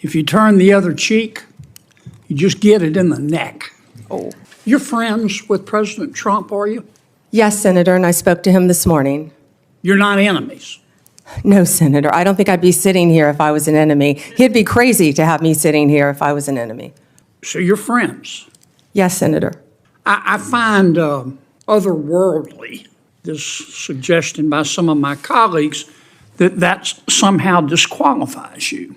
If you turn the other cheek, you just get it in the neck. Oh. You're friends with President Trump, are you? Yes, Senator, and I spoke to him this morning. You're not enemies. No, Senator, I don't think I'd be sitting here if I was an enemy. He'd be crazy to have me sitting here if I was an enemy. So you're friends. Yes, Senator. I find otherworldly, this suggestion by some of my colleagues, that somehow disqualifies you.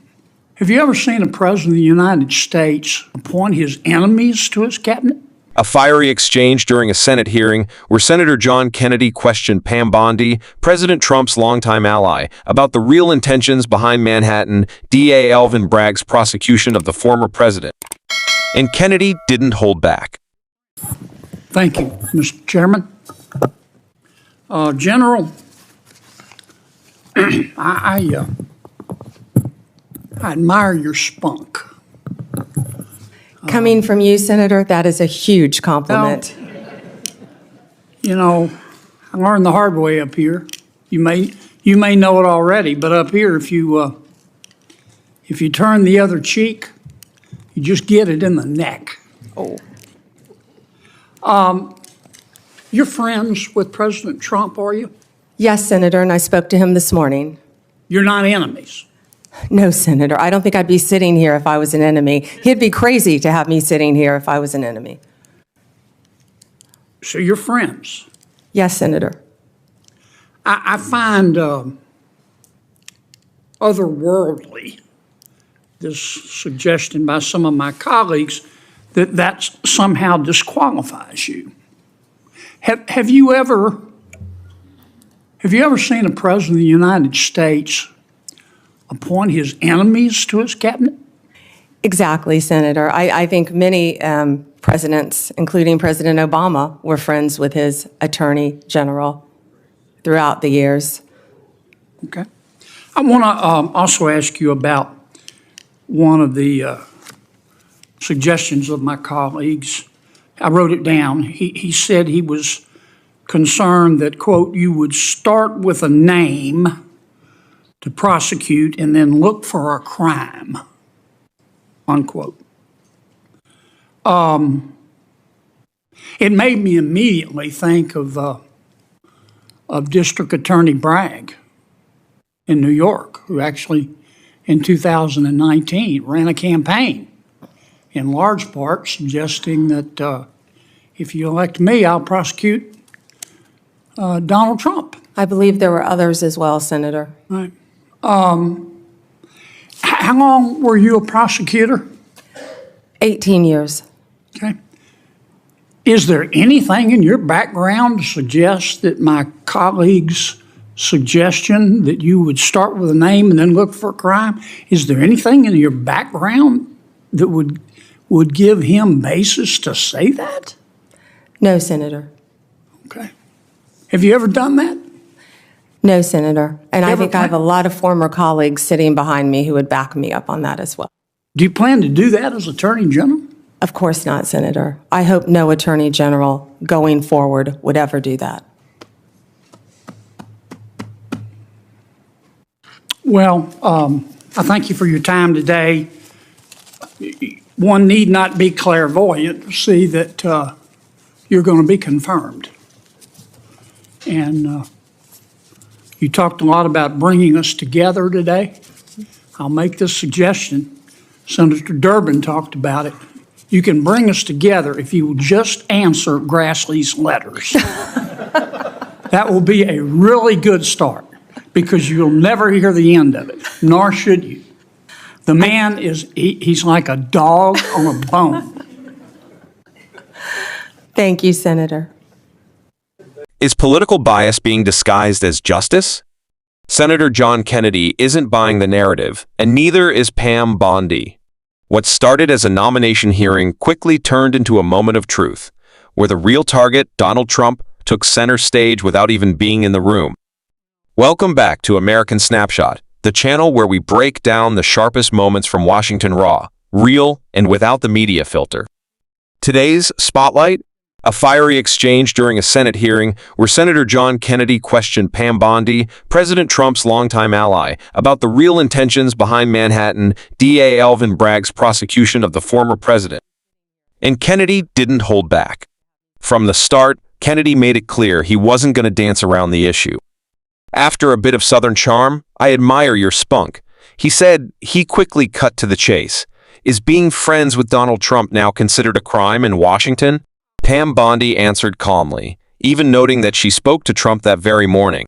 Have you ever seen a president of the United States appoint his enemies to his cabinet? A fiery exchange during a Senate hearing where Senator John Kennedy questioned Pam Bondi, President Trump's longtime ally, about the real intentions behind Manhattan DA Alvin Bragg's prosecution of the former president. And Kennedy didn't hold back. Thank you, Mr. Chairman. General, I admire your spunk. Coming from you, Senator, that is a huge compliment. You know, I learned the hard way up here. You may know it already, but up here, if you turn the other cheek, you just get it in the neck. Oh. You're friends with President Trump, are you? Yes, Senator, and I spoke to him this morning. You're not enemies. No, Senator, I don't think I'd be sitting here if I was an enemy. He'd be crazy to have me sitting here if I was an enemy. So you're friends. Yes, Senator. I find otherworldly, this suggestion by some of my colleagues, that somehow disqualifies you. Have you ever seen a president of the United States appoint his enemies to his cabinet? Exactly, Senator. I think many presidents, including President Obama, were friends with his attorney general throughout the years. Okay. I want to also ask you about one of the suggestions of my colleagues. I wrote it down. He said he was concerned that, quote, you would start with a name to prosecute and then look for a crime, unquote. It made me immediately think of District Attorney Bragg in New York, who actually in 2019 ran a campaign in large part suggesting that if you elect me, I'll prosecute Donald Trump. I believe there were others as well, Senator. Right. How long were you a prosecutor? 18 years. Okay. Is there anything in your background to suggest that my colleague's suggestion that you would start with a name and then look for a crime, is there anything in your background that would give him basis to say that? No, Senator. Okay. Have you ever done that? No, Senator. And I Ever think I have a lot of former colleagues sitting behind me who would back me up on that as well. Do you plan to do that as Attorney General? Of course not, Senator. I hope no Attorney General going forward would ever do that. Well, I thank you for your time today. One need not be clairvoyant to see that you're going to be confirmed. And you talked a lot about bringing us together today. I'll make this suggestion. Senator Durbin talked about it. You can bring us together if you will just answer Grassley's letters. That will be a really good start because you'll never hear the end of it, nor should you. The man he's like a dog on a bone. Thank you, Senator. Is political bias being disguised as justice? Senator John Kennedy isn't buying the narrative, and neither is Pam Bondi. What started as a nomination hearing quickly turned into a moment of truth, where the real target, Donald Trump, took center stage without even being in the room. Welcome back to American Snapshot, the channel where we break down the sharpest moments from Washington raw, real, and without the media filter. Today's spotlight, A fiery exchange during a Senate hearing where Senator John Kennedy questioned Pam Bondi, President Trump's longtime ally, about the real intentions behind Manhattan DA Alvin Bragg's prosecution of the former president. And Kennedy didn't hold back. From the start, Kennedy made it clear he wasn't going to dance around the issue. After a bit of Southern charm, "I admire your spunk," he said. He quickly cut to the chase. "Is being friends with Donald Trump now considered a crime in Washington?" Pam Bondi answered calmly, even noting that she spoke to Trump that very morning.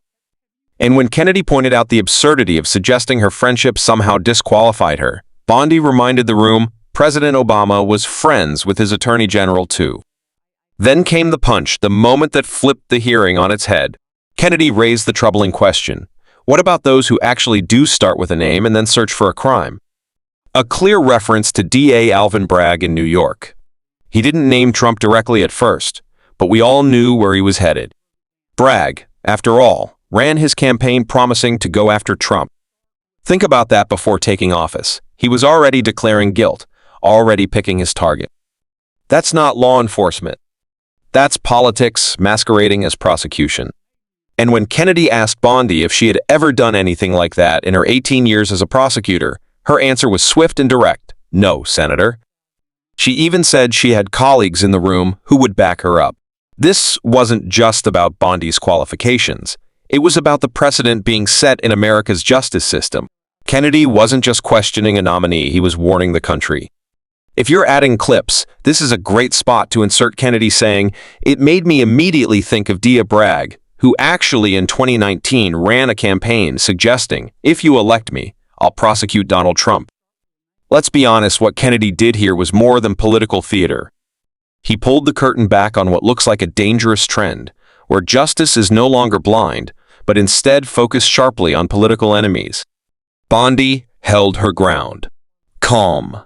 And when Kennedy pointed out the absurdity of suggesting her friendship somehow disqualified her, Bondi reminded the room President Obama was friends with his Attorney General too. Then came the punch, the moment that flipped the hearing on its head. Kennedy raised the troubling question: what about those who actually do start with a name and then search for a crime? A clear reference to DA Alvin Bragg in New York. He didn't name Trump directly at first, but we all knew where he was headed. Bragg, after all, ran his campaign promising to go after Trump. Think about that before taking office. He was already declaring guilt, already picking his target. That's not law enforcement. That's politics masquerading as prosecution. And when Kennedy asked Bondi if she had ever done anything like that in her 18 years as a prosecutor, her answer was swift and direct: "No, Senator." She even said she had colleagues in the room who would back her up. This wasn't just about Bondi's qualifications. It was about the precedent being set in America's justice system. Kennedy wasn't just questioning a nominee, he was warning the country. If you're adding clips, this is a great spot to insert Kennedy saying, "It made me immediately think of DA Bragg, who actually in 2019 ran a campaign suggesting, 'If you elect me, I'll prosecute Donald Trump.'" Let's be honest, what Kennedy did here was more than political theater. He pulled the curtain back on what looks like a dangerous trend, where justice is no longer blind, but instead focused sharply on political enemies. Bondi held her ground. Calm.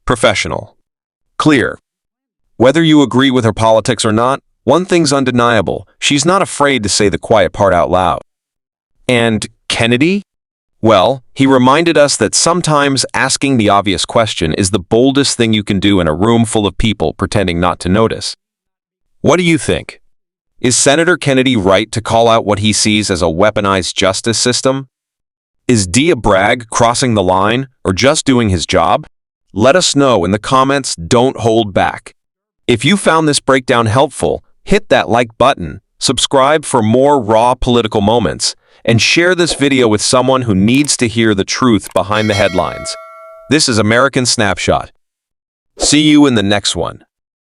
Professional. Clear. Whether you agree with her politics or not, one thing's undeniable: she's not afraid to say the quiet part out loud. And Kennedy? Well, he reminded us that sometimes asking the obvious question is the boldest thing you can do in a room full of people pretending not to notice. What do you think? Is Senator Kennedy right to call out what he sees as a weaponized justice system? Is DA Bragg crossing the line or just doing his job? Let us know in the comments. Don't hold back. If you found this breakdown helpful, hit that like button, subscribe for more raw political moments, and share this video with someone who needs to hear the truth behind the headlines. This is American Snapshot. See you in the next one.